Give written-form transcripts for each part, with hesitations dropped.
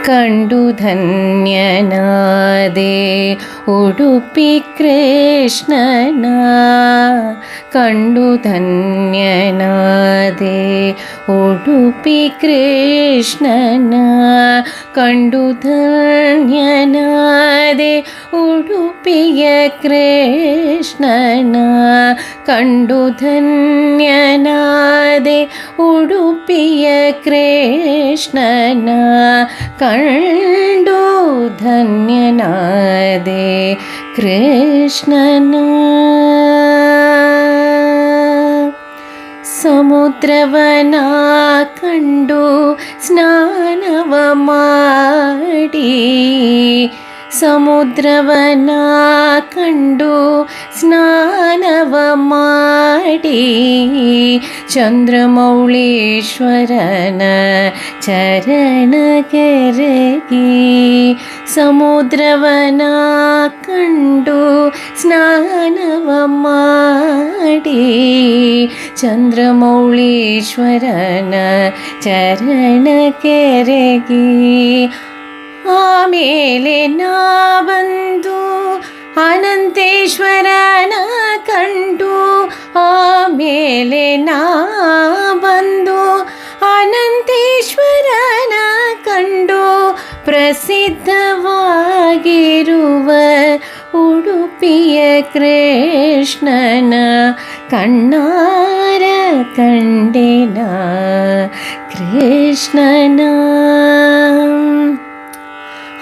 ಕಂಡು ಧನ್ಯನಾದೆ ಉಡುಪಿ ಕೃಷ್ಣನ ಕಂಡು ಧನ್ಯನಾದೆ ಉಡುಪಿ ಕೃಷ್ಣನ ಕಂಡು ಧನ್ಯನಾದೆ ಉಡುಪಿಯ ಕೃಷ್ಣನ ಕಂಡು ಧನ್ಯನಾದೆ ಉಡುಪಿಯ ಕೃಷ್ಣನ ಕಂಡು ಧನ್ಯನಾದೆ ಕೃಷ್ಣನ ಸಮುದ್ರವನ ಕಂಡು ಸ್ನಾನವ ಮಾಡಿ ಸಮುದ್ರವನ ಕಂಡು ಸ್ನಾನವ ಮಾಡಿ ಚಂದ್ರಮೌಳೀಶ್ವರನ ಚರಣ ಕೆರಗಿ ಸಮುದ್ರವನ ಕಂಡು ಸ್ನಾನವ ಮಾಡಿ ಚಂದ್ರಮೌಳೀಶ್ವರನ ಚರಣ ಕೆರಗಿ ಆಮೇಲೆ ನಾ ಬಂದು ಅನಂತೇಶ್ವರನ ಕಂಡು ಆಮೇಲೆ ನಾ ಬಂದು ಅನಂತೇಶ್ವರನ ಕಂಡು ಪ್ರಸಿದ್ಧವಾಗಿರುವ ಉಡುಪಿಯ ಕೃಷ್ಣನ ಕಣ್ಣಾರ ಕಂಡೆನ ಕೃಷ್ಣನ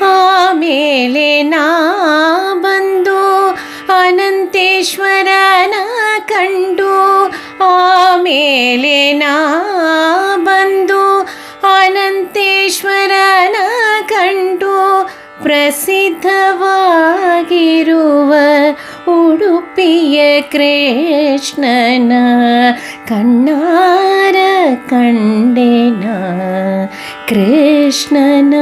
ಆಮೇಲೆ ನಾ ಬಂದು ಅನಂತೇಶ್ವರನ ಕಂಡು ಆಮೇಲೆ ನಾ ಬಂದು ಅನಂತೇಶ್ವರನ ಕಂಡು ಪ್ರಸಿದ್ಧವಾಗಿರುವ ಉಡುಪಿಯ ಕೃಷ್ಣನ ಕಣ್ಣಾರ ಕಂಡೆನ ಕೃಷ್ಣನ